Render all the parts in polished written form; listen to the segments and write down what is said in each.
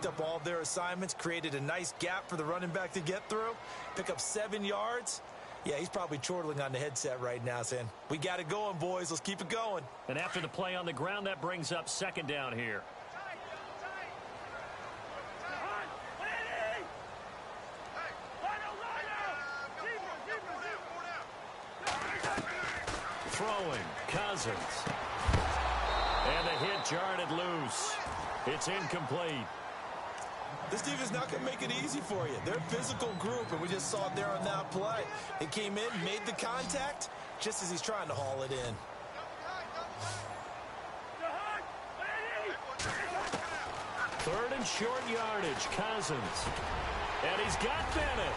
picked up all their assignments, created a nice gap for the running back to get through, pick up 7 yards. Yeah, he's probably chortling on the headset right now saying, we got it going, boys. Let's keep it going. And after the play on the ground, that brings up second down here. Throwing, Cousins. And the hit jarred it loose. It's incomplete. This defense not going to make it easy for you. They're a physical group, and we just saw it there on that play. It came in, made the contact, just as he's trying to haul it in. Third and short yardage, Cousins. And he's got Bennett.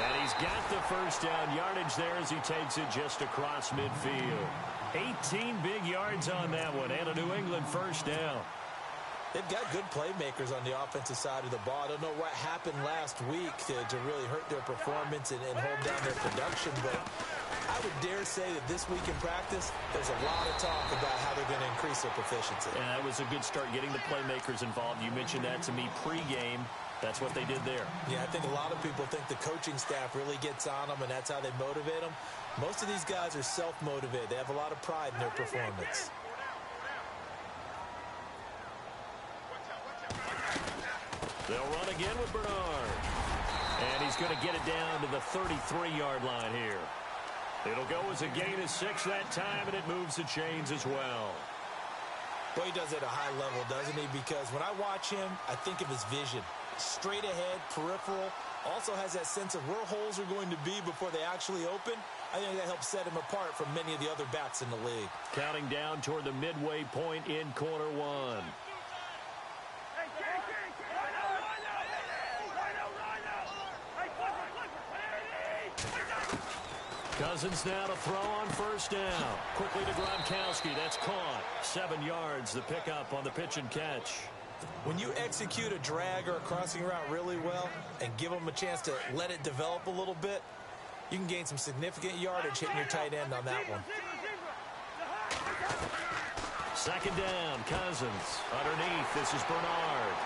And he's got the first down yardage there as he takes it just across midfield. 18 big yards on that one, and a New England first down. They've got good playmakers on the offensive side of the ball. I don't know what happened last week to really hurt their performance and hold down their production, but I would dare say that this week in practice, there's a lot of talk about how they're going to increase their proficiency. And that was a good start, getting the playmakers involved. You mentioned that to me pregame. That's what they did there. Yeah, I think a lot of people think the coaching staff really gets on them, and that's how they motivate them. Most of these guys are self-motivated. They have a lot of pride in their performance. They'll run again with Bernard. And he's going to get it down to the 33-yard line here. It'll go as a gain of 6 that time, and it moves the chains as well. Well, he does it at a high level, doesn't he? Because when I watch him, I think of his vision. Straight ahead, peripheral. Also has that sense of where holes are going to be before they actually open. I think that helps set him apart from many of the other backs in the league. Counting down toward the midway point in quarter one. Cousins now to throw on first down. Quickly to Gronkowski. That's caught. 7 yards, the pickup on the pitch and catch. When you execute a drag or a crossing route really well and give them a chance to let it develop a little bit, you can gain some significant yardage hitting your tight end on that one. Second down, Cousins. Underneath, this is Bernard.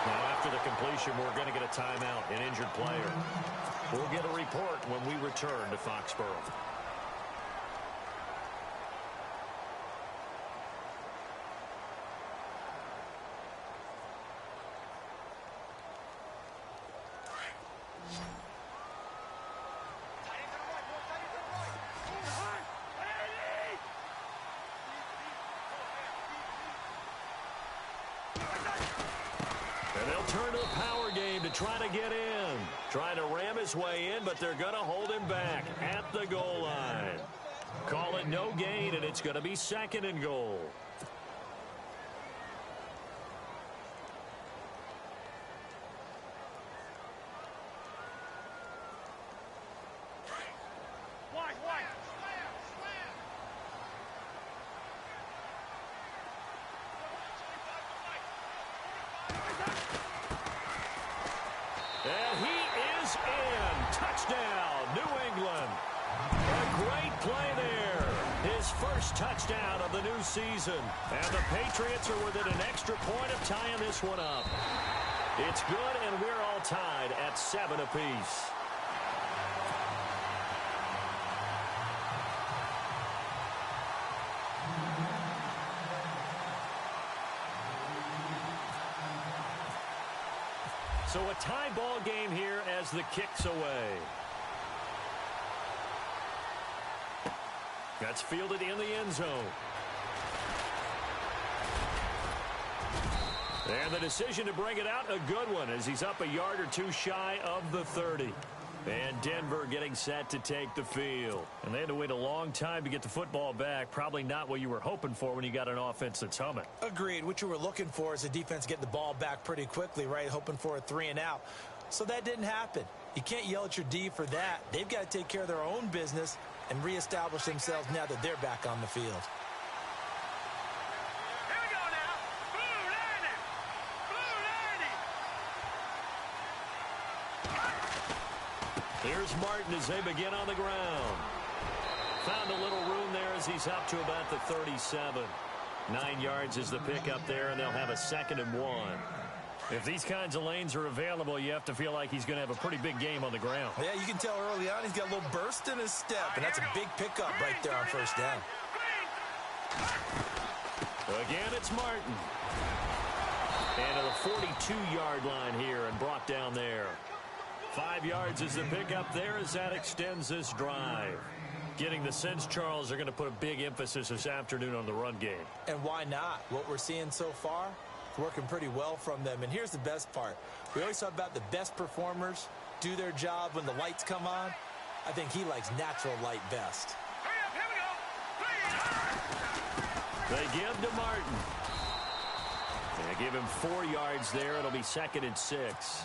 Now, after the completion, we're going to get a timeout, an injured player. We'll get a report when we return to Foxborough. Trying to get in, trying to ram his way in, but they're going to hold him back at the goal line. Call it no gain, and it's going to be second and goal. And he is in. Touchdown, New England. A great play there. His first touchdown of the new season. And the Patriots are within an extra point of tying this one up. It's good, and we're all tied at 7 apiece. So a tie ball game here as the kick's away. That's fielded in the end zone. And the decision to bring it out, a good one, as he's up a yard or two shy of the 30. And Denver getting set to take the field. And they had to wait a long time to get the football back. Probably not what you were hoping for when you got an offense that's humming. Agreed. What you were looking for is the defense getting the ball back pretty quickly, right? Hoping for a 3 and out. So that didn't happen. You can't yell at your D for that. They've got to take care of their own business and reestablish themselves now that they're back on the field. Here's Martin as they begin on the ground. Found a little room there as he's up to about the 37. 9 yards is the pickup there, and they'll have a 2nd and 1. If these kinds of lanes are available, you have to feel like he's going to have a pretty big game on the ground. Yeah, you can tell early on he's got a little burst in his step, and that's a big pickup right there on first down. Again, it's Martin. And to the 42-yard line here and brought down there. 5 yards is the pickup there as that extends this drive. Getting the sense, Charles, are going to put a big emphasis this afternoon on the run game. And why not? What we're seeing so far, it's working pretty well from them. And here's the best part. We always talk about the best performers do their job when the lights come on. I think he likes natural light best. They give to Martin. They give him 4 yards there. It'll be 2nd and 6.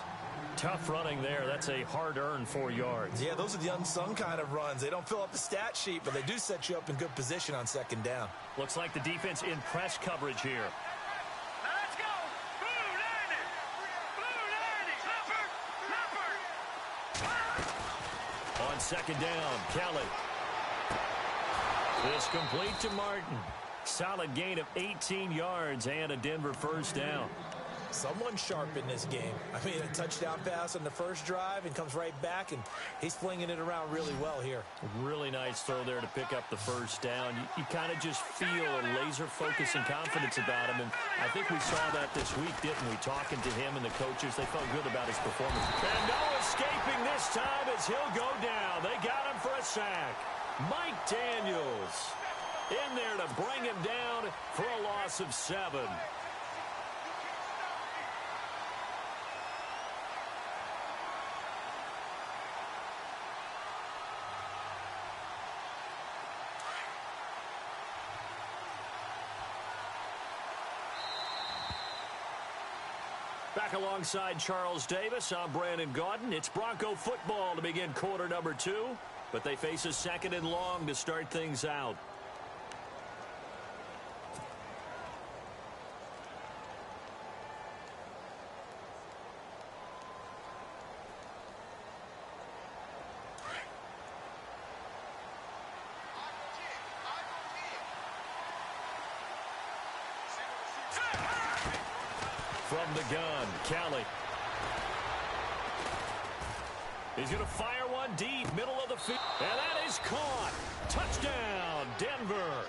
Tough running there. That's a hard-earned 4 yards. Yeah, those are the unsung kind of runs. They don't fill up the stat sheet, but they do set you up in good position on 2nd down. Looks like the defense in press coverage here. Let's go! Blue 90! Blue 90! On 2nd down, Kelly. It's complete to Martin. Solid gain of 18 yards and a Denver first down. Someone sharp in this game. I mean, a touchdown pass on the first drive and comes right back, and he's flinging it around really well here. Really nice throw there to pick up the first down. You kind of just feel a laser focus and confidence about him, and I think we saw that this week, didn't we? Talking to him and the coaches, they felt good about his performance. And no escaping this time as he'll go down. They got him for a sack. Mike Daniels in there to bring him down for a loss of 7. Back alongside Charles Davis, I'm Brandon Gaudin. It's Bronco football to begin quarter number 2, but they face a 2nd and long to start things out. From the gun, Kelly. He's going to fire one deep, middle of the field. And that is caught. Touchdown, Denver.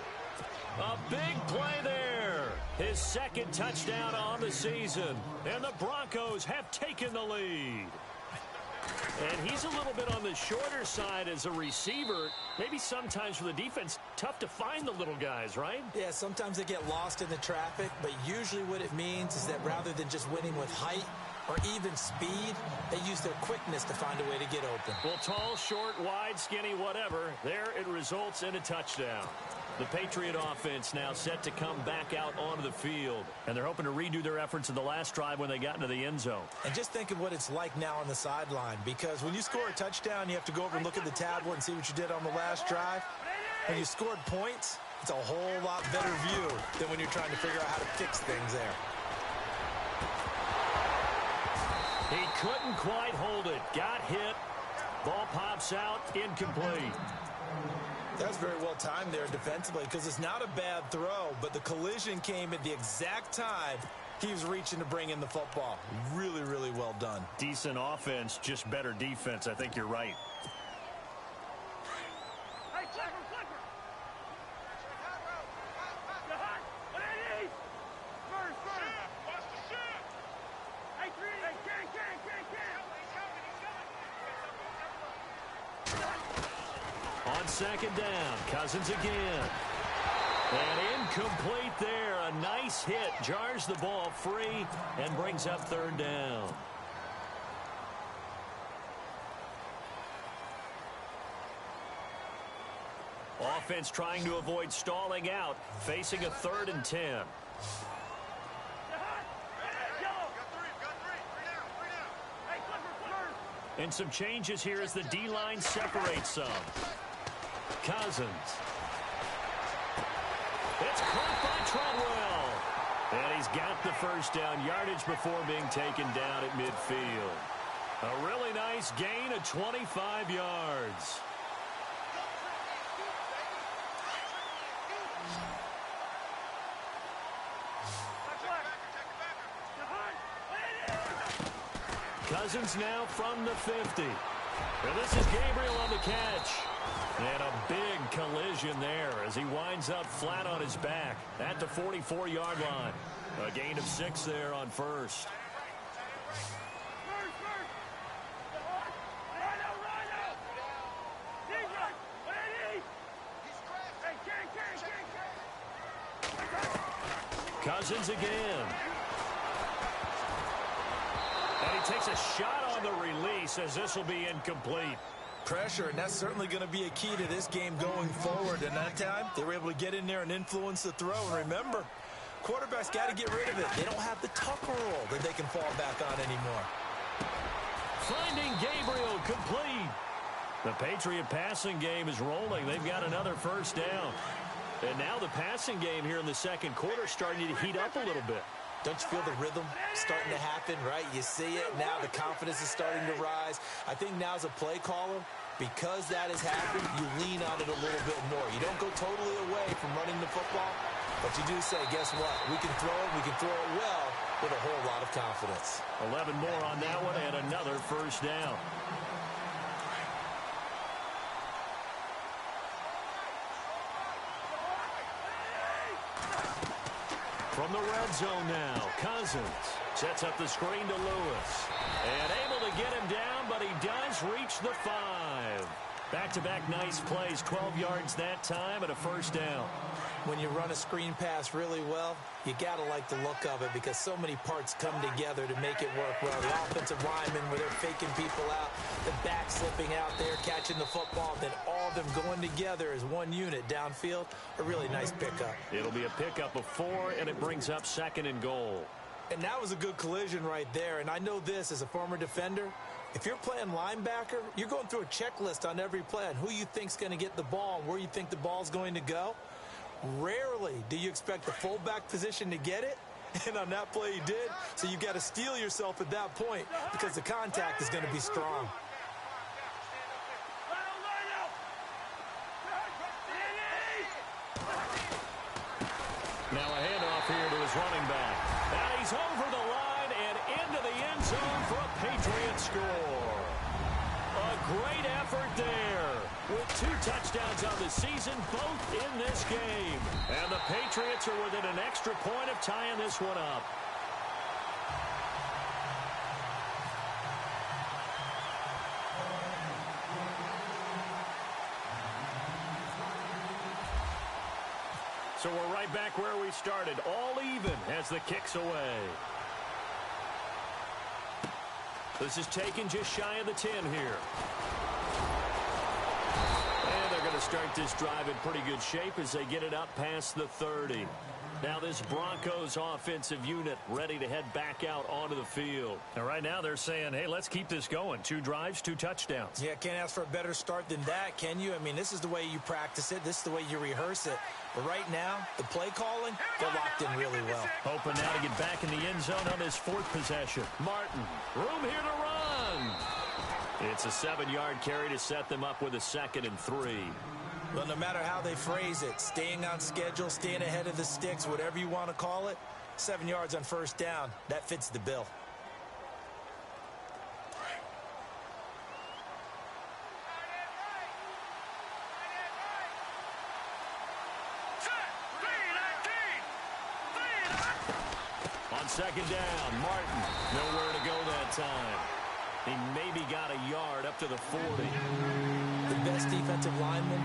A big play there. His 2nd touchdown on the season. And the Broncos have taken the lead. And he's a little bit on the shorter side as a receiver. Maybe sometimes for the defense, tough to find the little guys, right? Yeah, sometimes they get lost in the traffic, but usually what it means is that rather than just winning with height or even speed, they use their quickness to find a way to get open. Well, tall, short, wide, skinny, whatever, there it results in a touchdown. The Patriot offense now set to come back out onto the field. And they're hoping to redo their efforts in the last drive when they got into the end zone. And just think of what it's like now on the sideline, because when you score a touchdown, you have to go over and look at the tablet and see what you did on the last drive. When you scored points, it's a whole lot better view than when you're trying to figure out how to fix things there. He couldn't quite hold it. Got hit. Ball pops out. Incomplete. That was very well timed there defensively, because it's not a bad throw, but the collision came at the exact time he was reaching to bring in the football. Really, really well done. Decent offense, just better defense. I think you're right. Hey, Clipper! The hot! Ladies! First! Watch the shot! Hey, Green! Hey, Ken! On 2nd down, Cousins again. And incomplete there. A nice hit. Jars the ball free and brings up 3rd down. Offense trying to avoid stalling out, facing a 3rd and 10. And some changes here as the D-line separates some. Cousins. It's caught by Treadwell. And he's got the first down yardage before being taken down at midfield. A really nice gain of 25 yards. Cousins now from the 50. And this is Gabriel on the catch. And a big collision there as he winds up flat on his back at the 44-yard line. A gain of 6 there on first. Cousins again. And he takes a shot on the release as this will be incomplete. Pressure, and that's certainly going to be a key to this game going forward. And that time, they were able to get in there and influence the throw. And remember, quarterbacks got to get rid of it. They don't have the Tucker roll that they can fall back on anymore. Finding Gabriel complete. The Patriot passing game is rolling. They've got another first down. And now the passing game here in the second quarter starting to heat up a little bit. Don't you feel the rhythm starting to happen, right? You see it. Now the confidence is starting to rise. I think now as a play caller, because that has happened, you lean on it a little bit more. You don't go totally away from running the football, but you do say, guess what? We can throw it. We can throw it well with a whole lot of confidence. 11 more on that one and another first down. From the red zone now, Cousins sets up the screen to Lewis. And able to get him down, but he does reach the 5. Back-to-back nice plays, 12 yards that time and a first down. When you run a screen pass really well, you got to like the look of it because so many parts come together to make it work well. The offensive linemen, where they're faking people out, the back slipping out there, catching the football, then all of them going together as one unit downfield. A really nice pickup. It'll be a pickup of 4, and it brings up 2nd and goal. And that was a good collision right there. And I know this as a former defender. If you're playing linebacker, you're going through a checklist on every play on who you think's going to get the ball and where you think the ball's going to go. Rarely do you expect the fullback position to get it, and on that play he did. So you've got to steel yourself at that point because the contact is going to be strong. Now a handoff here to his running back. And he's over the line and into the end zone for a Patriot score. A great effort there with 2 touchdowns on the season, both in this game. And the Patriots are within an extra point of tying this one up. So we're right back where we started, all even as the kick's away. This is taken just shy of the 10 here. And they're going to start this drive in pretty good shape as they get it up past the 30. Now this Broncos offensive unit ready to head back out onto the field. And right now they're saying, hey, let's keep this going. 2 drives, 2 touchdowns. Yeah, can't ask for a better start than that, can you? I mean, this is the way you practice it. This is the way you rehearse it. But right now, the play calling, they're locked in really well. Hoping now to get back in the end zone on his 4th possession. Martin, room here to run. It's a 7-yard carry to set them up with a 2nd and 3. Well, no matter how they phrase it, staying on schedule, staying ahead of the sticks, whatever you want to call it, 7 yards on first down, that fits the bill. On 2nd down, Martin, nowhere to go that time. He maybe got a yard up to the 40. The best defensive linemen,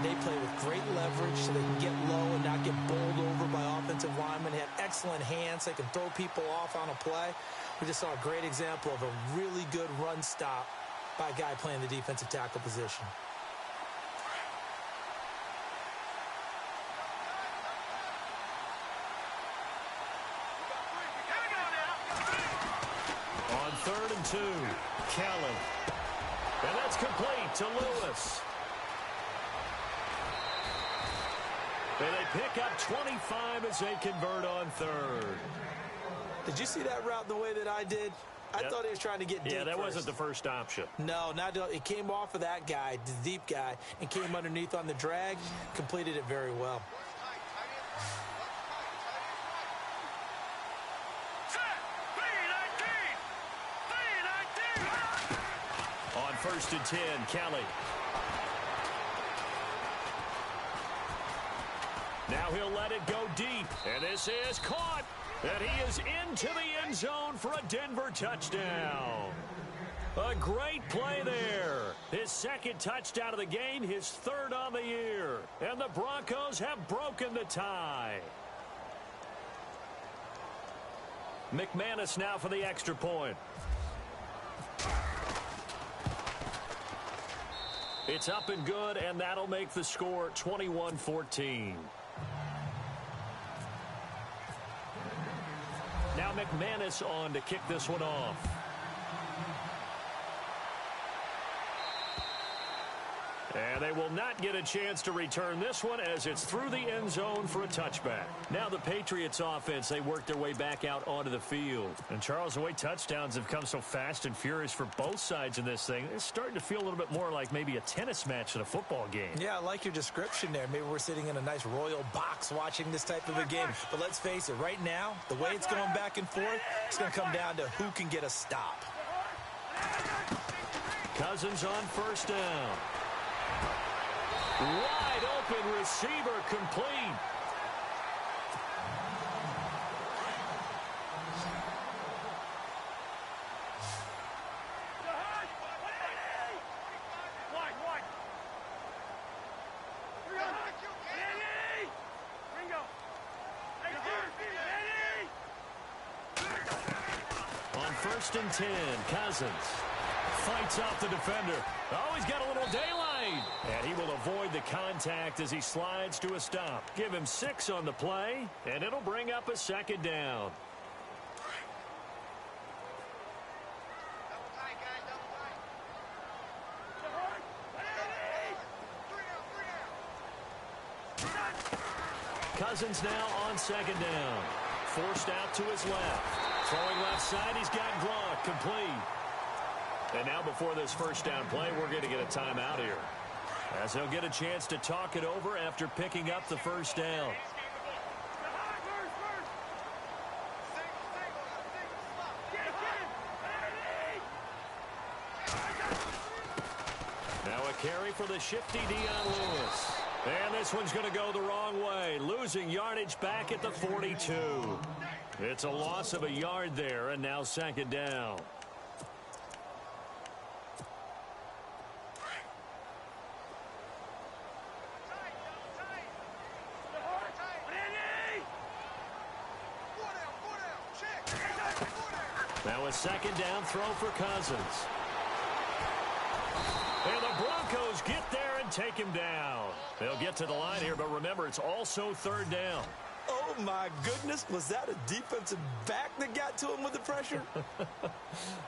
they play with great leverage so they can get low and not get bowled over by offensive linemen. They have excellent hands. They can throw people off on a play. We just saw a great example of a really good run stop by a guy playing the defensive tackle position. On 3rd and 2, Kelly. And that's complete to Lewis. And they pick up 25 as they convert on 3rd. Did you see that route the way that I did? I thought he was trying to get deep. Yeah, that first. wasn't the first option. No, not it came off of that guy, the deep guy, and came underneath on the drag, completed it very well. 1st and 10. Kelly. Now he'll let it go deep. And this is caught. And he is into the end zone for a Denver touchdown. A great play there. His 2nd touchdown of the game, his 3rd on the year. And the Broncos have broken the tie. McManus now for the extra point. It's up and good, and that'll make the score 21-14. Now McManus on to kick this one off. And they will not get a chance to return this one as it's through the end zone for a touchback. Now the Patriots offense, they work their way back out onto the field. And Charles, the way touchdowns have come so fast and furious for both sides in this thing, it's starting to feel a little bit more like maybe a tennis match than a football game. Yeah, I like your description there. Maybe we're sitting in a nice royal box watching this type of a game. But let's face it, right now, the way it's going back and forth, it's going to come down to who can get a stop. Cousins on 1st down. Wide open receiver complete. On 1st and 10, Cousins fights off the defender. Oh, he's got a little daylight. And he will avoid the contact as he slides to a stop. Give him 6 on the play, and it'll bring up a 2nd down. Cousins now on 2nd down. Forced out to his left. Throwing left side, he's got Gronk complete. And now before this 1st down play, we're going to get a timeout here, as they'll get a chance to talk it over after picking up the 1st down. Now a carry for the shifty Dion Lewis. And this one's going to go the wrong way, losing yardage back at the 42. It's a loss of a yard there, and now 2nd down. Now a 2nd down throw for Cousins. And the Broncos get there and take him down. They'll get to the line here, but remember, it's also 3rd down. Oh, my goodness. Was that a defensive back that got to him with the pressure?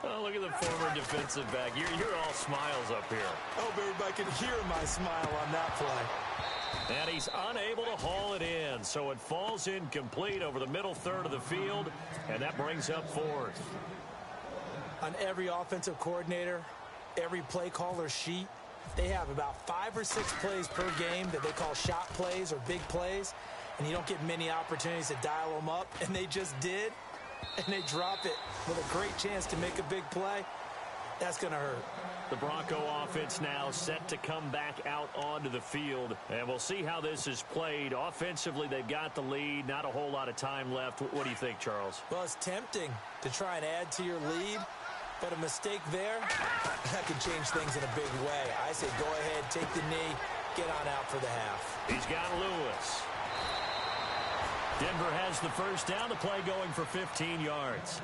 Oh, look at the former defensive back. You're all smiles up here. I hope everybody can hear my smile on that play. And he's unable to haul it in, so it falls incomplete over the middle 3rd of the field, and that brings up 4th. On every offensive coordinator, every play caller sheet, they have about 5 or 6 plays per game that they call shot plays or big plays, and you don't get many opportunities to dial them up, and they just did, and they drop it with a great chance to make a big play. That's going to hurt. The Bronco offense now set to come back out onto the field, and we'll see how this is played. Offensively, they've got the lead, not a whole lot of time left. What do you think, Charles? Well, it's tempting to try and add to your lead, but a mistake there, that can change things in a big way. I say go ahead, take the knee, get on out for the half. He's got Lewis. Denver has the 1st down, the play going for 15 yards.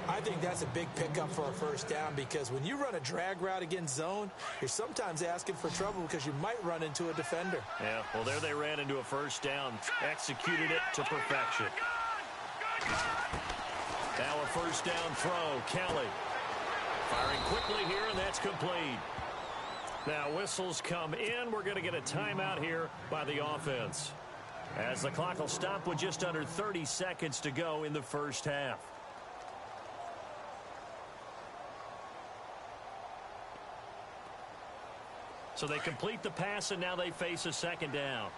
I think that's a big pickup for a 1st down, because when you run a drag route against zone, you're sometimes asking for trouble because you might run into a defender. Yeah, well, there they ran into a 1st down, executed it to perfection. Now a 1st down throw, Kelly. Firing quickly here, and that's complete. Now whistles come in. We're going to get a timeout here by the offense, as the clock will stop with just under 30 seconds to go in the 1st half. So they complete the pass, and now they face a 2nd down.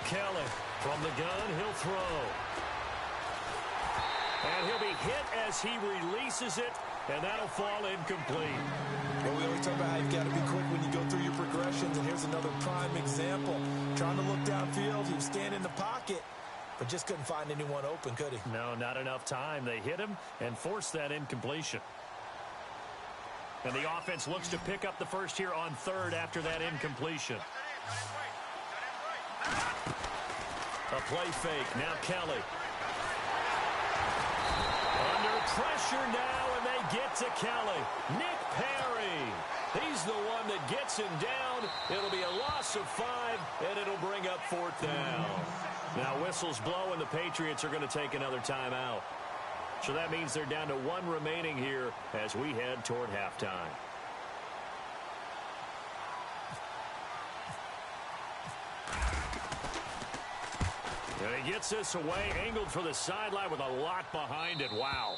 Kelly from the gun, he'll throw. And he'll be hit as he releases it, and that'll fall incomplete. Well, we always talk about how you've got to be quick when you go through your progressions, and here's another prime example. Trying to look downfield, he was standing in the pocket, but just couldn't find anyone open, could he? No, not enough time. They hit him and forced that incompletion. And the offense looks to pick up the first here on third after that incompletion. A play fake. Now Kelly. Under pressure now, and they get to Kelly. Nick Perry. He's the one that gets him down. It'll be a loss of 5, and it'll bring up 4th down. Now whistles blow, and the Patriots are going to take another timeout. So that means they're down to 1 remaining here as we head toward halftime. And he gets this away, angled for the sideline with a lot behind it. Wow.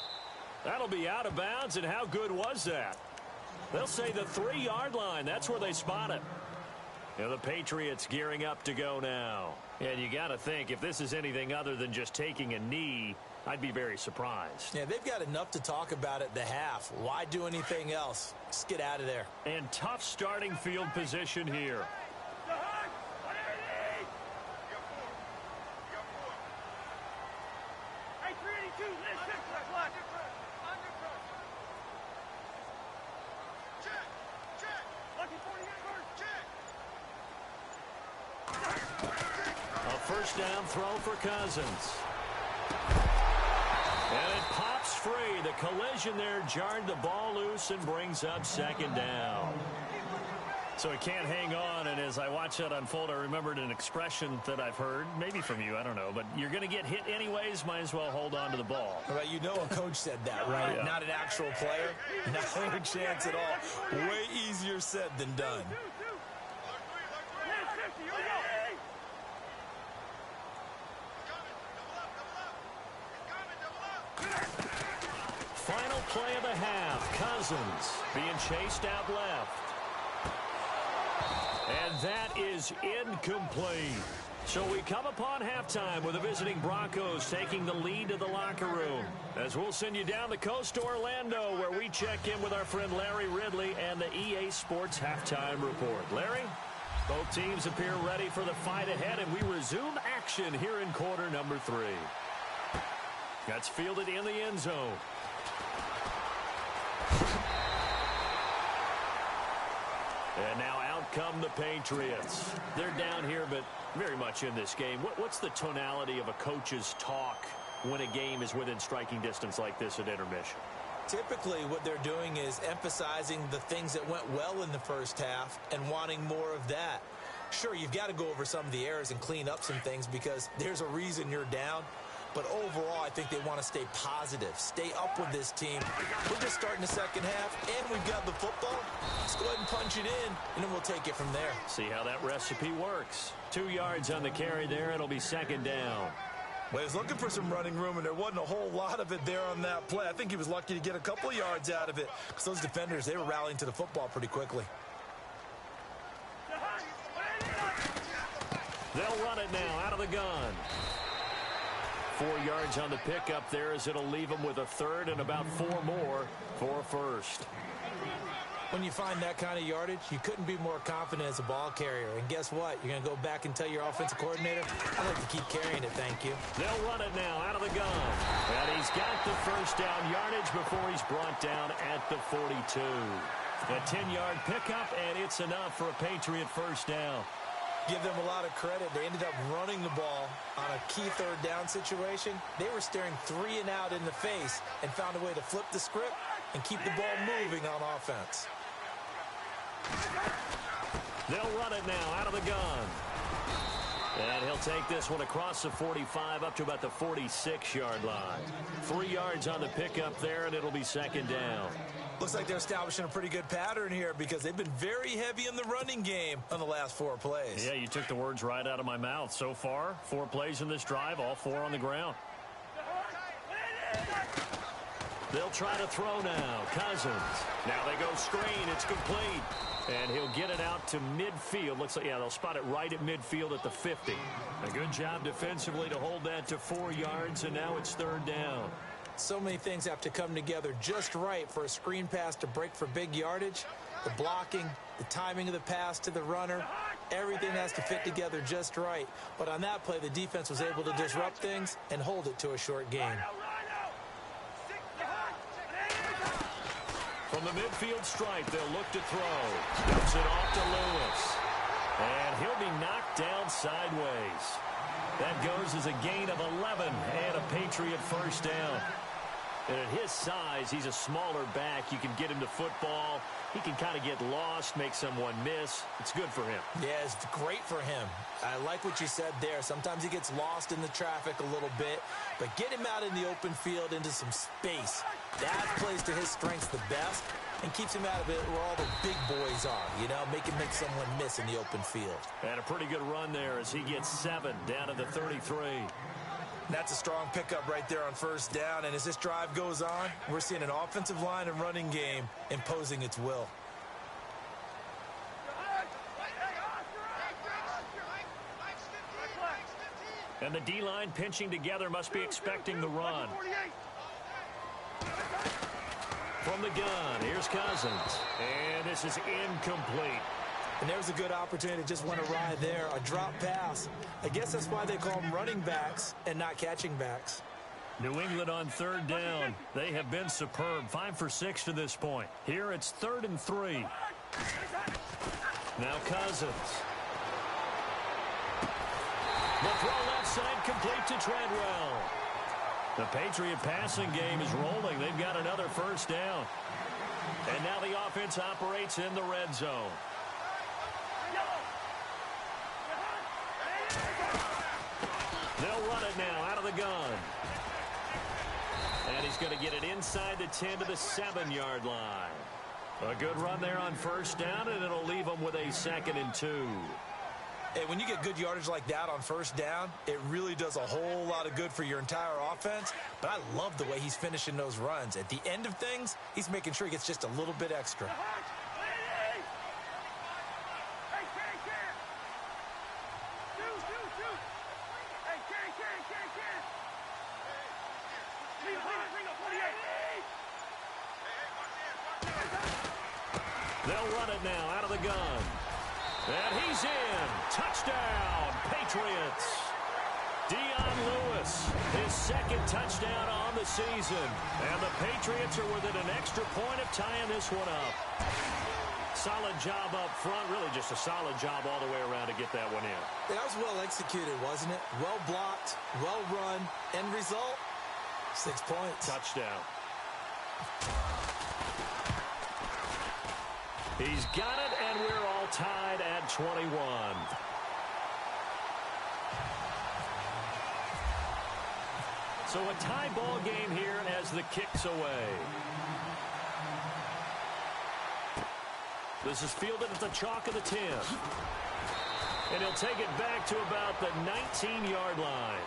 That'll be out of bounds, and how good was that? They'll say the 3-yard line. That's where they spot it. And the Patriots gearing up to go now. And you got to think, if this is anything other than just taking a knee, I'd be very surprised. Yeah, they've got enough to talk about at the half. Why do anything else? Just get out of there. And tough starting field position here. First down throw for Cousins. And it pops free. The collision there jarred the ball loose and brings up 2nd down. So he can't hang on, and as I watch that unfold, I remembered an expression that I've heard, maybe from you, I don't know, but you're going to get hit anyways, might as well hold on to the ball. Right, you know a coach said that, right? Yeah. Not an actual player. Not a chance at all. Way easier said than done. Final play of the half. Cousins being chased out left. And that is incomplete. So we come upon halftime with the visiting Broncos taking the lead to the locker room. As we'll send you down the coast to Orlando, where we check in with our friend Larry Ridley and the EA Sports Halftime Report. Larry? Both teams appear ready for the fight ahead, and we resume action here in quarter number 3. That's fielded in the end zone. And now out come the Patriots. They're down here, but very much in this game. What's the tonality of a coach's talk when a game is within striking distance like this at intermission? Typically, what they're doing is emphasizing the things that went well in the first half and wanting more of that. Sure, you've got to go over some of the errors and clean up some things because there's a reason you're down. But overall, I think they want to stay positive, stay up with this team. We're just starting the second half, and we've got the football. Let's go ahead and punch it in, and then we'll take it from there. See how that recipe works. 2 yards on the carry there. It'll be 2nd down. Well, he was looking for some running room, and there wasn't a whole lot of it there on that play. I think he was lucky to get a couple yards out of it because those defenders, they were rallying to the football pretty quickly. They'll run it now out of the gun. 4 yards on the pickup there as it'll leave them with a 3rd and about 4 more for a 1st. When you find that kind of yardage, you couldn't be more confident as a ball carrier. And guess what? You're going to go back and tell your offensive coordinator, I'd like to keep carrying it, thank you. They'll run it now out of the gun. And he's got the first down yardage before he's brought down at the 42. A 10-yard pickup, and it's enough for a Patriot first down. Give them a lot of credit. They ended up running the ball on a key 3rd down situation. They were staring 3 and out in the face and found a way to flip the script and keep the ball moving on offense. They'll run it now out of the gun. And he'll take this one across the 45 up to about the 46-yard line. 3 yards on the pickup there, and it'll be 2nd down. Looks like they're establishing a pretty good pattern here because they've been very heavy in the running game on the last 4 plays. Yeah, you took the words right out of my mouth. So far, 4 plays in this drive, all 4 on the ground. They'll try to throw now. Cousins. Now they go screen. It's complete. And he'll get it out to midfield. Looks like, yeah, they'll spot it right at midfield at the 50. A good job defensively to hold that to 4 yards, and now it's 3rd down. So many things have to come together just right for a screen pass to break for big yardage. The blocking, the timing of the pass to the runner, everything has to fit together just right. But on that play, the defense was able to disrupt things and hold it to a short gain. From the midfield stripe, they'll look to throw. Dumps it off to Lewis. And he'll be knocked down sideways. That goes as a gain of 11 and a Patriot first down. And at his size, he's a smaller back. You can get him to football. He can kind of get lost, make someone miss. It's good for him. Yeah, it's great for him. I like what you said there. Sometimes he gets lost in the traffic a little bit, but get him out in the open field into some space. That plays to his strengths the best and keeps him out of it where all the big boys are, you know, make someone miss in the open field. And a pretty good run there as he gets 7 down to the 33. That's a strong pickup right there on first down, and as this drive goes on, we're seeing an offensive line and running game imposing its will. And the D-line pinching together must be expecting the run. From the gun, here's Cousins. And this is incomplete. And there's a good opportunity. Just went awry there. A drop pass. I guess that's why they call them running backs and not catching backs. New England on third down. They have been superb. 5 for 6 to this point. Here it's 3rd and 3. Now Cousins. The throw left side complete to Treadwell. The Patriot passing game is rolling. They've got another first down. And now the offense operates in the red zone. They'll run it now out of the gun. And he's going to get it inside the 10 to the 7-yard line. A good run there on first down, and it'll leave them with a 2nd and 2. Hey, when you get good yardage like that on first down, it really does a whole lot of good for your entire offense. But I love the way he's finishing those runs. At the end of things, he's making sure he gets just a little bit extra. They'll run it now out of the gun. And he's in. Touchdown, Patriots. Dion Lewis, his 2nd touchdown on the season. And the Patriots are within an extra point of tying this one up. Solid job up front. Really just a solid job all the way around to get that one in. That was well executed, wasn't it? Well blocked, well run. End result, 6 points. Touchdown. He's got it, and we're all tied at 21. So a tie ball game here as the kick's away. This is fielded at the chalk of the 10. And he'll take it back to about the 19-yard line.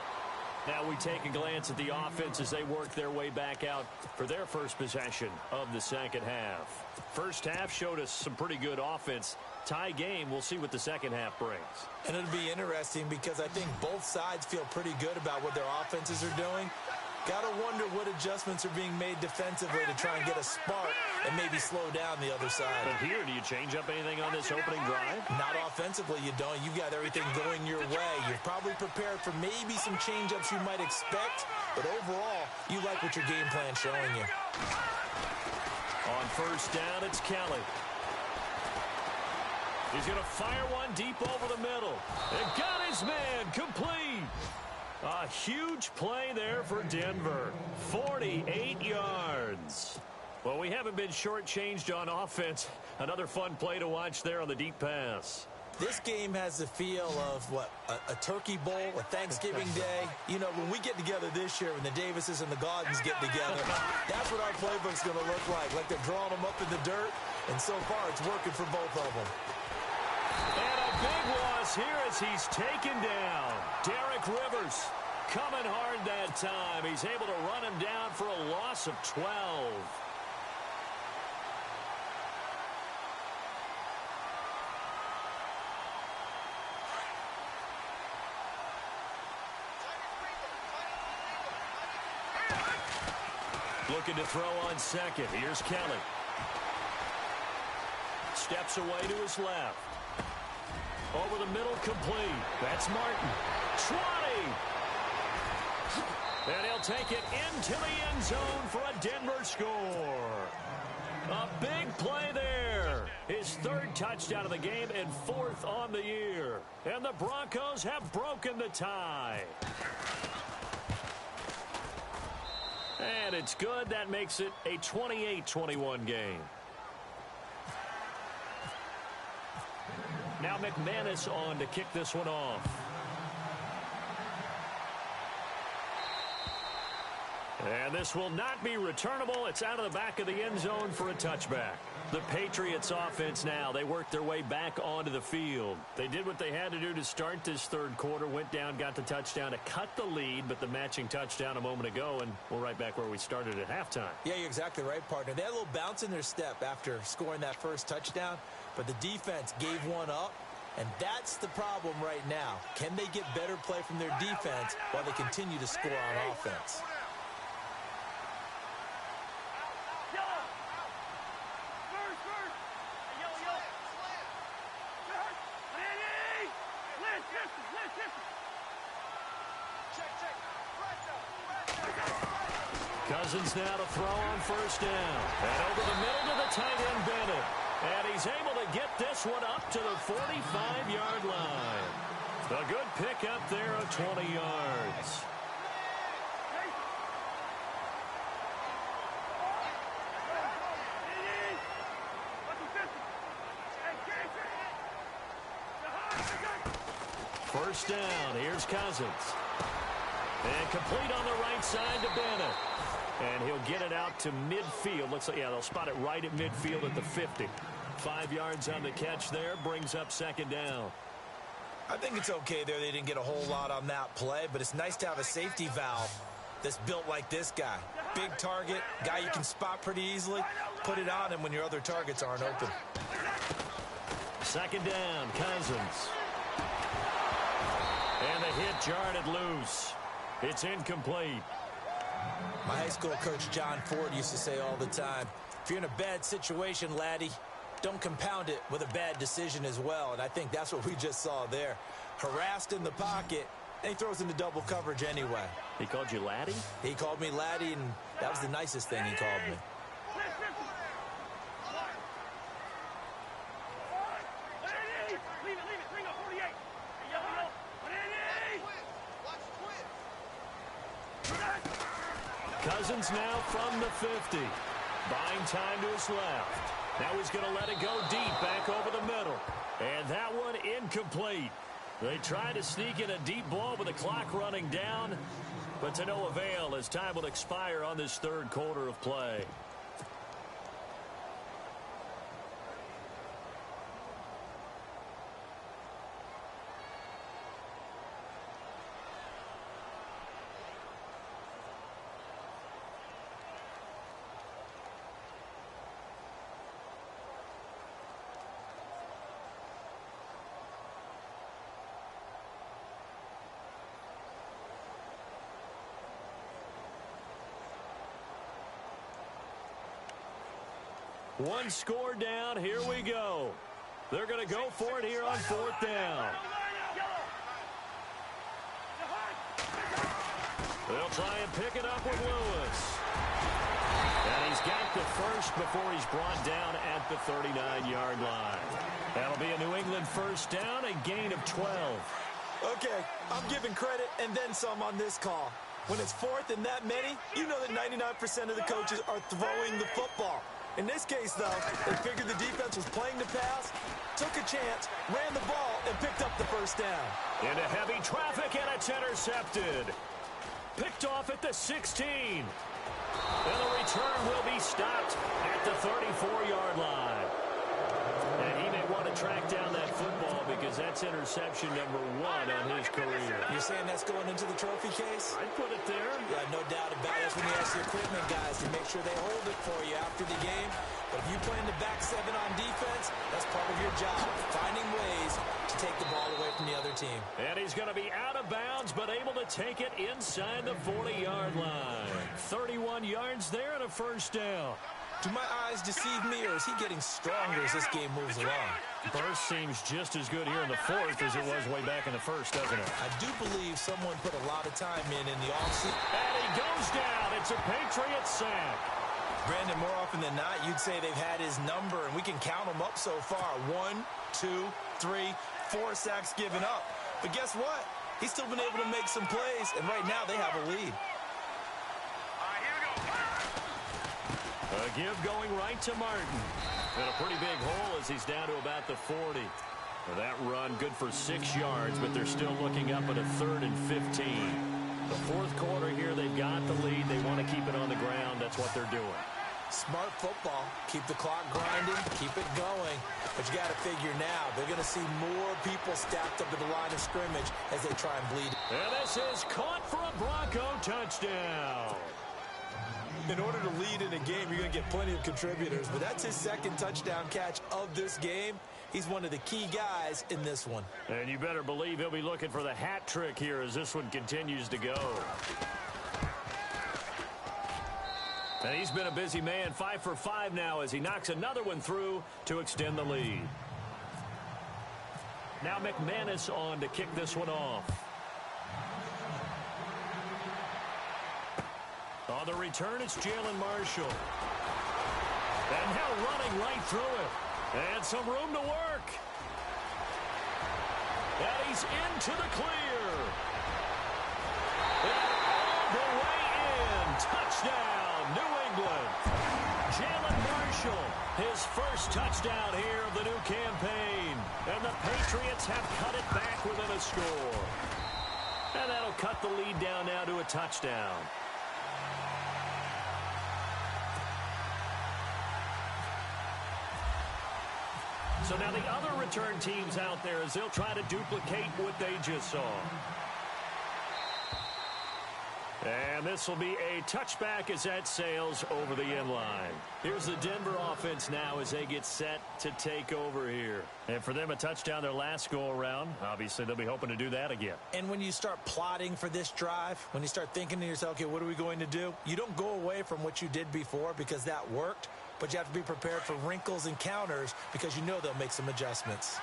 Now we take a glance at the offense as they work their way back out for their first possession of the second half. First half showed us some pretty good offense. Tie game, we'll see what the second half brings. And it'll be interesting because I think both sides feel pretty good about what their offenses are doing. Got to wonder what adjustments are being made defensively to try and get a spark and maybe slow down the other side. But here, do you change up anything on this opening drive? Not offensively, you don't. You've got everything going your way. You're probably prepared for maybe some change-ups you might expect, but overall, you like what your game plan's showing you. On first down, it's Kelly. He's going to fire one deep over the middle. And got his man complete. A huge play there for Denver. 48 yards. Well, we haven't been shortchanged on offense. Another fun play to watch there on the deep pass. This game has the feel of, a Turkey Bowl, a Thanksgiving Day. You know, when we get together this year, when the Davises and the Gaudens get together, that's what our playbook's going to look like they're drawing them up in the dirt, and so far it's working for both of them. And a big loss here as he's taken down. Derek Rivers coming hard that time. He's able to run him down for a loss of 12. Looking to throw on second. Here's Kelly. Steps away to his left. Over the middle, complete. That's Martin. 20. And he'll take it into the end zone for a Denver score. A big play there. His third touchdown of the game and fourth on the year. And the Broncos have broken the tie. And it's good. That makes it a 28-21 game. Now McManus on to kick this one off. And this will not be returnable. It's out of the back of the end zone for a touchback. The Patriots offense now, they worked their way back onto the field. They did what they had to do to start this third quarter, went down, got the touchdown to cut the lead, but the matching touchdown a moment ago, and we're right back where we started at halftime. Yeah, you're exactly right, partner. They had a little bounce in their step after scoring that first touchdown, but the defense gave one up, and that's the problem right now. Can they get better play from their defense while they continue to score on offense? Cousins now to throw on first down. And over the middle to the tight end, Bennett. And he's able to get this one up to the 45-yard line. A good pickup there of 20 yards. First down. Here's Cousins. And complete on the right side to Bennett. And he'll get it out to midfield. Looks like, yeah, they'll spot it right at midfield at the 50. 5 yards on the catch there. Brings up second down. I think it's okay there. They didn't get a whole lot on that play, but it's nice to have a safety valve that's built like this guy. Big target, guy you can spot pretty easily. Put it on him when your other targets aren't open. Second down, Cousins. And the hit jarred it loose. It's incomplete. My high school coach, John Ford, used to say all the time, if you're in a bad situation, laddie, don't compound it with a bad decision as well. And I think that's what we just saw there. Harassed in the pocket, and he throws into double coverage anyway. He called you laddie? He called me laddie, and that was the nicest thing he called me. Cousins now from the 50. Buying time to his left. Now he's going to let it go deep back over the middle. And that one incomplete. They try to sneak in a deep ball with the clock running down, but to no avail as time will expire on this third quarter of play. One score down. Here we go. They're going to go for it here on fourth down. They'll try and pick it up with Lewis. And he's got the first before he's brought down at the 39-yard line. That'll be a New England first down, a gain of 12. Okay, I'm giving credit and then some on this call. When it's fourth and that many, you know that 99% of the coaches are throwing the football. In this case, though, they figured the defense was playing the pass, took a chance, ran the ball, and picked up the first down. Into heavy traffic, and it's intercepted. Picked off at the 16. And the return will be stopped at the 34-yard line. And he may want to to track down that football because that's interception number 1 on his career. You're saying that's going into the trophy case? I'd put it there. Yeah, no doubt about it. That's when you ask the equipment guys to make sure they hold it for you after the game. But if you play in the back 7 on defense, that's part of your job, finding ways to take the ball away from the other team. And he's going to be out of bounds, but able to take it inside the 40-yard line. 31 yards there and a first down. Do my eyes deceive me, or is he getting stronger as this game moves along? Burst seems just as good here in the 4th as it was way back in the 1st, doesn't it? I do believe someone put a lot of time in the offseason. And he goes down. It's a Patriot sack. Brandon, more often than not, you'd say they've had his number, and we can count them up so far. 1, 2, 3, 4 sacks given up. But guess what? He's still been able to make some plays, and right now they have a lead. A give going right to Martin. And a pretty big hole as he's down to about the 40. Well, that run good for 6 yards, but they're still looking up at a 3rd and 15. The 4th quarter here, they've got the lead. They want to keep it on the ground. That's what they're doing. Smart football. Keep the clock grinding. Keep it going. But you got to figure now, they're going to see more people stacked up at the line of scrimmage as they try and bleed. And this is caught for a Bronco touchdown. In order to lead in a game, you're going to get plenty of contributors. But that's his 2nd touchdown catch of this game. He's one of the key guys in this one. And you better believe he'll be looking for the hat trick here as this one continues to go. And he's been a busy man, 5 for 5 now as he knocks another one through to extend the lead. Now McManus on to kick this one off. On the return, it's Jalen Marshall. And now running right through it. And some room to work. And he's into the clear. And all the way in. Touchdown, New England. Jalen Marshall, his first touchdown here of the new campaign. And the Patriots have cut it back within a score. And that'll cut the lead down now to a touchdown. So now the other return teams out there as they'll try to duplicate what they just saw. And this will be a touchback as that sails over the end line. Here's the Denver offense now as they get set to take over here. And for them, a touchdown their last go-around. Obviously, they'll be hoping to do that again. And when you start plotting for this drive, when you start thinking to yourself, okay, what are we going to do? You don't go away from what you did before because that worked, but you have to be prepared for wrinkles and counters because you know they'll make some adjustments.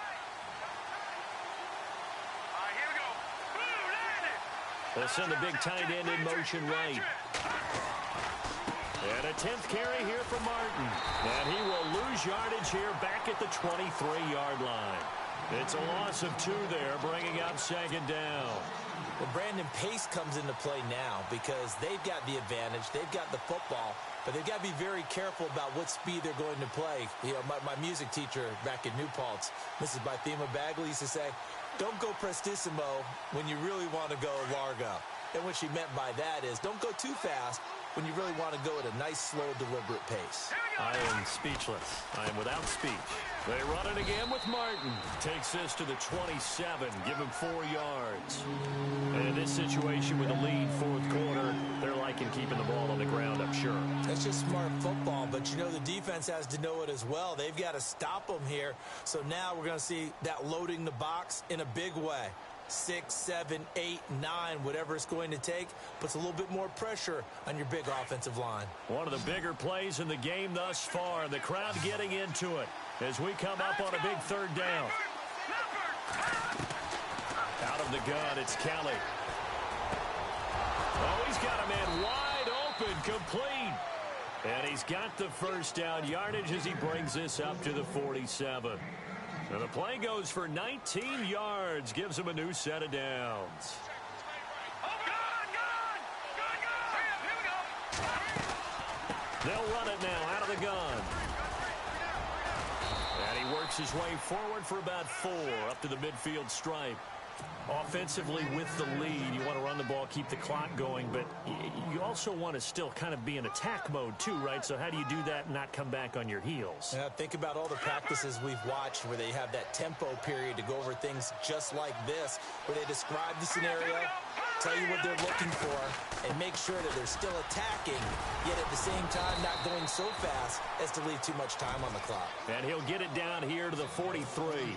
They'll send the big tight end in motion right. And a 10th carry here for Martin. And he will lose yardage here back at the 23-yard line. It's a loss of 2 there, bringing up 2nd down. Well, Brandon, pace comes into play now because they've got the advantage. They've got the football, but they've got to be very careful about what speed they're going to play. You know, my music teacher back in New Paltz, Mrs. Bythema Bagley, used to say, don't go prestissimo when you really want to go largo. And what she meant by that is don't go too fast when you really want to go at a nice, slow, deliberate pace. I am speechless. I am without speech. They run it again with Martin. Takes this to the 27. Give him 4 yards. And in this situation with a lead 4th quarter, they're liking keeping the ball on the ground, I'm sure. That's just smart football, but you know the defense has to know it as well. They've got to stop them here. So now we're going to see that loading the box in a big way. 6, 7, 8, 9, whatever it's going to take, puts a little bit more pressure on your big offensive line. One of the bigger plays in the game thus far. The crowd getting into it as we come up on a big 3rd down. Out of the gun, it's Kelly. Oh, he's got a man wide open, complete. And he's got the first down yardage as he brings this up to the 47. And the play goes for 19 yards, gives him a new set of downs. They'll run it now out of the gun. And he works his way forward for about 4 up to the midfield stripe. Offensively with the lead, you want to run the ball, keep the clock going, but you also want to still kind of be in attack mode too, right? So how do you do that and not come back on your heels? Yeah, think about all the practices we've watched where they have that tempo period to go over things just like this, where they describe the scenario, tell you what they're looking for, and make sure that they're still attacking, yet at the same time not going so fast as to leave too much time on the clock. And he'll get it down here to the 43.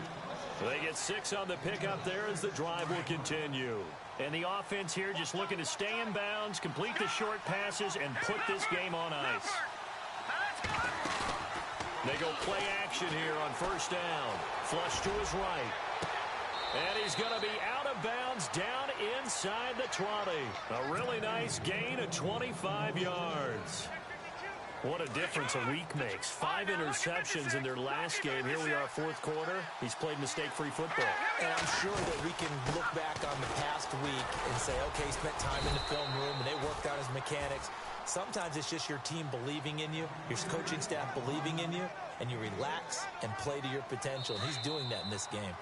They get 6 on the pickup there as the drive will continue. And the offense here just looking to stay in bounds, complete the short passes, and put this game on ice. They go play action here on first down. Flush to his right. And he's going to be out of bounds down inside the 20. A really nice gain of 25 yards. What a difference a week makes. 5 interceptions in their last game. Here we are, fourth quarter. He's played mistake-free football. And I'm sure that we can look back on the past week and say, okay, he spent time in the film room and they worked on his mechanics. Sometimes it's just your team believing in you, your coaching staff believing in you, and you relax and play to your potential. And he's doing that in this game.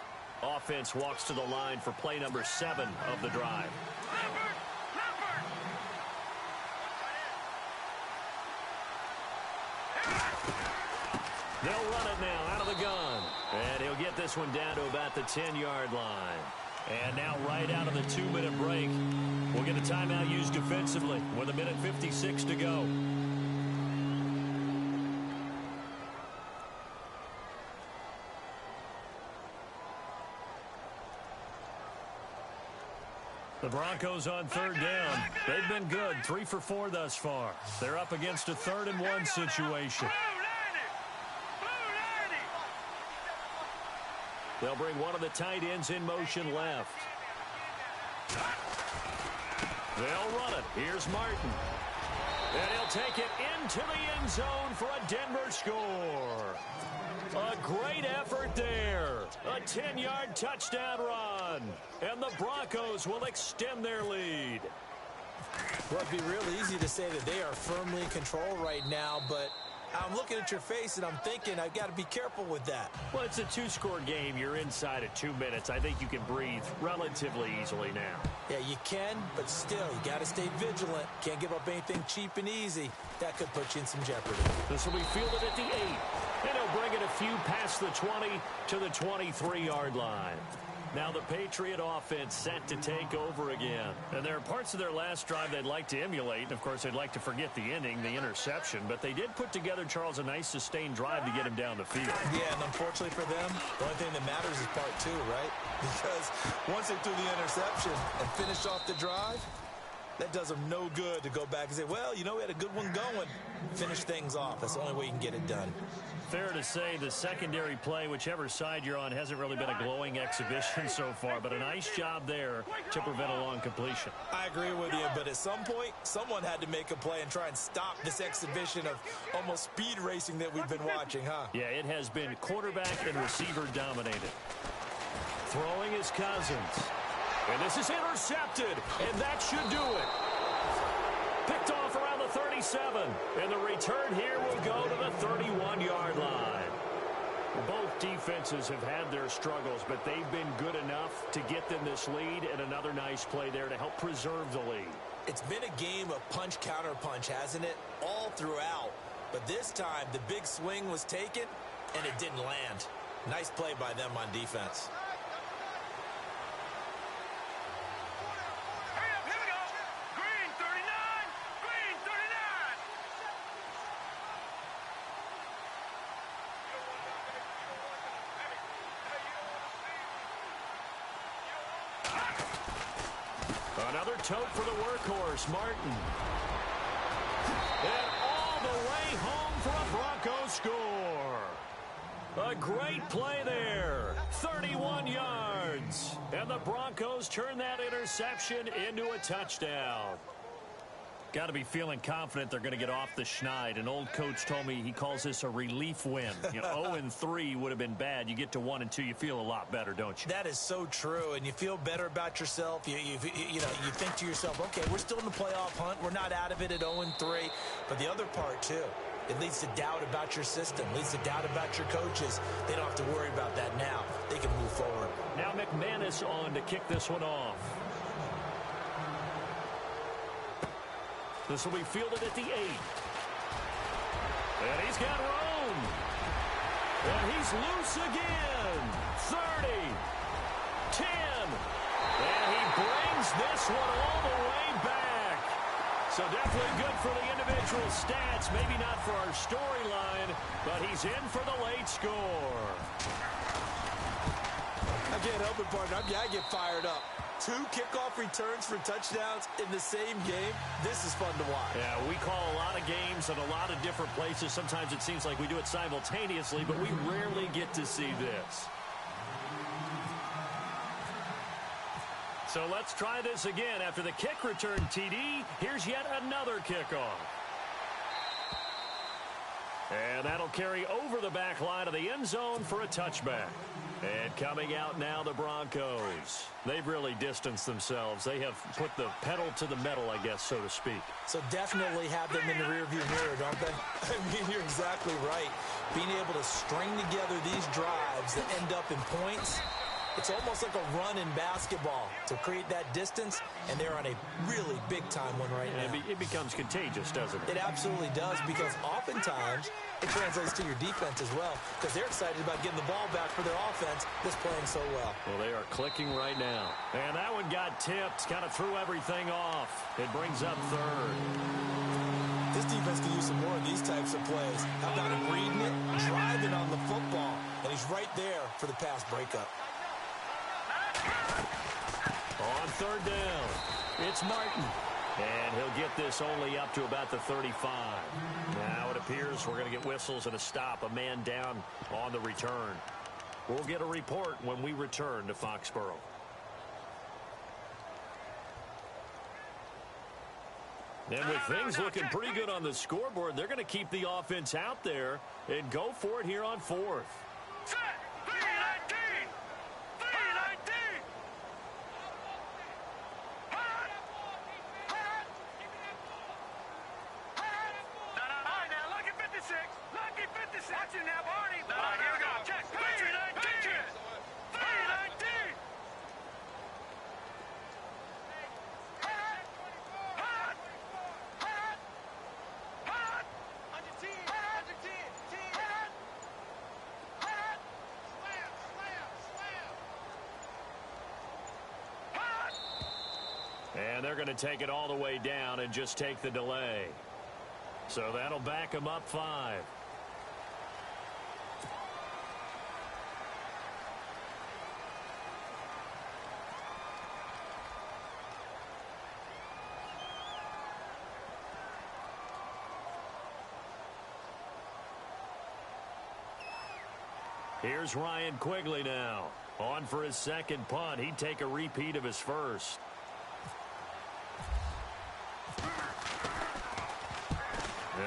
Offense walks to the line for play number 7 of the drive. They'll run it now out of the gun. And he'll get this one down to about the 10-yard line. And now right out of the 2-minute break, we'll get a timeout used defensively with 1:56 to go. The Broncos on third down. They've been good, 3 for 4 thus far. They're up against a 3rd-and-1 situation. They'll bring one of the tight ends in motion left. They'll run it. Here's Martin. And he'll take it into the end zone for a Denver score. A great effort there. A 10-yard touchdown run. And the Broncos will extend their lead. Well, it'd be real easy to say that they are firmly in control right now, but I'm looking at your face and I'm thinking I've got to be careful with that. Well, it's a 2-score game. You're inside of 2 minutes. I think you can breathe relatively easily now. Yeah, you can, but still, you got to stay vigilant. Can't give up anything cheap and easy. That could put you in some jeopardy. This will be fielded at the 8. And he'll bring it a few past the 20 to the 23-yard line. Now the Patriot offense set to take over again. And there are parts of their last drive they'd like to emulate. And, of course, they'd like to forget the ending, the interception. But they did put together, Charles, a nice sustained drive to get him down the field. Yeah, and unfortunately for them, the only thing that matters is part 2, right? Because once they threw the interception and finished off the drive, that does them no good to go back and say, well, you know, we had a good one going. Finish things off. That's the only way you can get it done. Fair to say the secondary play, whichever side you're on, hasn't really been a glowing exhibition so far, but a nice job there to prevent a long completion. I agree with you, but at some point, someone had to make a play and try and stop this exhibition of almost speed racing that we've been watching, huh? Yeah, it has been quarterback and receiver dominated. Throwing is Cousins. And this is intercepted, and that should do it. Picked off around the 37, and the return here will go to the 31-yard line. Both defenses have had their struggles, but they've been good enough to get them this lead, and another nice play there to help preserve the lead. It's been a game of punch-counter-punch, hasn't it? All throughout. But this time, the big swing was taken, and it didn't land. Nice play by them on defense. Another tote for the workhorse, Martin. And all the way home for a Broncos score. A great play there. 31 yards. And the Broncos turn that interception into a touchdown. Got to be feeling confident they're going to get off the schneid. An old coach told me he calls this a relief win. 0-3 would have been bad. You get to 1-2, you feel a lot better, don't you? That is so true, and you feel better about yourself. You think to yourself, okay, we're still in the playoff hunt. We're not out of it at 0-3. But the other part, too, It leads to doubt about your system, leads to doubt about your coaches. They don't have to worry about that now. They can move forward. Now McManus on to kick this one off. This will be fielded at the 8. And he's got room. And he's loose again. 30. 10. And he brings this one all the way back. So definitely good for the individual stats. Maybe not for our storyline, but he's in for the late score. I can't help it, partner. I get fired up. 2 kickoff returns for touchdowns in the same game. This is fun to watch. Yeah, we call a lot of games in a lot of different places. Sometimes it seems like we do it simultaneously, but we rarely get to see this. So let's try this again. After the kick return TD, here's yet another kickoff. And that'll carry over the back line of the end zone for a touchback. And coming out now, the Broncos. They've really distanced themselves. They have put the pedal to the metal, I guess, so to speak. So definitely have them in the rearview mirror, don't they? I mean, you're exactly right. Being able to string together these drives that end up in points, it's almost like a run in basketball to create that distance, and they're on a really big-time one right now. It becomes contagious, doesn't it? It absolutely does, because oftentimes it translates to your defense as well, because they're excited about getting the ball back for their offense that's playing so well. Well, they are clicking right now. And that one got tipped, kind of threw everything off. It brings up 3rd. This defense can use some more of these types of plays. How about him reading it, driving on the football, and he's right there for the pass breakup. On 3rd down, it's Martin. And he'll get this only up to about the 35. Now it appears we're going to get whistles and a stop. A man down on the return. We'll get a report when we return to Foxborough. And with things looking pretty good on the scoreboard, they're going to keep the offense out there and go for it here on 4th. Set! 319! 319! Hot! Hot! Hot! All right, now, lucky 56. Lucky 56. Watch it now, Barney. All right, here we go. Check. 319! 319! Hot! Hot! Hot! Hot! 110! 110! 10! Hot! Hot! Slam! Slam! Slam! Hot! And they're going to take it all the way down and just take the delay. So that'll back them up 5. Here's Ryan Quigley now. On for his second punt. He'd take a repeat of his first.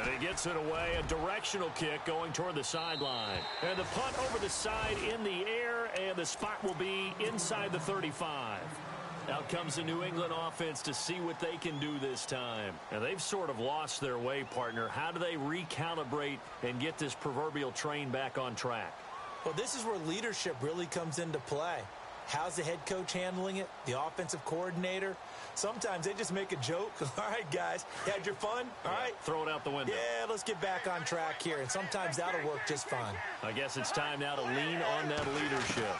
And he gets it away. A directional kick going toward the sideline. And the punt over the side in the air, and the spot will be inside the 35. Out comes the New England offense to see what they can do this time. And they've sort of lost their way, partner. How do they recalibrate and get this proverbial train back on track? Well, this is where leadership really comes into play. How's the head coach handling it? The offensive coordinator? Sometimes they just make a joke. All right, guys, you had your fun? All right. Throw it out the window. Yeah, let's get back on track here. And sometimes that'll work just fine. I guess it's time now to lean on that leadership.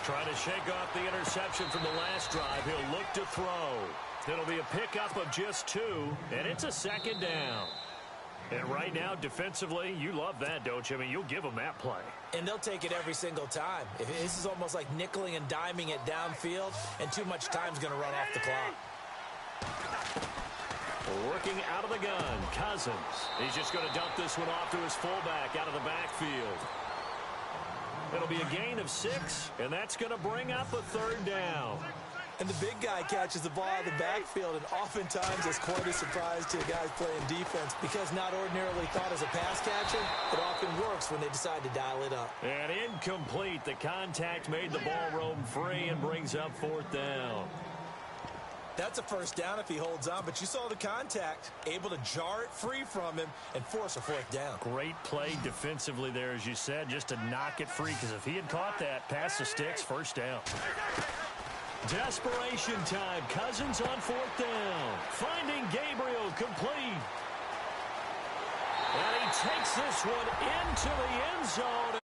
Trying to shake off the interception from the last drive. He'll look to throw. It'll be a pickup of just 2, and it's a 2nd down. And right now, defensively, you love that, don't you? I mean, you'll give them that play. And they'll take it every single time. This is almost like nickeling and diming it downfield, and too much time's going to run off the clock. Working out of the gun, Cousins. He's just going to dump this one off to his fullback out of the backfield. It'll be a gain of 6, and that's going to bring up a 3rd down. And the big guy catches the ball out of the backfield, and oftentimes it's quite a surprise to the guys playing defense because not ordinarily thought as a pass catcher, it often works when they decide to dial it up. And incomplete. The contact made the ball roam free and brings up 4th down. That's a first down if he holds on, but you saw the contact. Able to jar it free from him and force a fourth down. Great play defensively there, as you said, just to knock it free, because if he had caught that, pass the sticks, first down. Desperation time. Cousins on fourth down. Finding Gabriel, complete. And he takes this one into the end zone,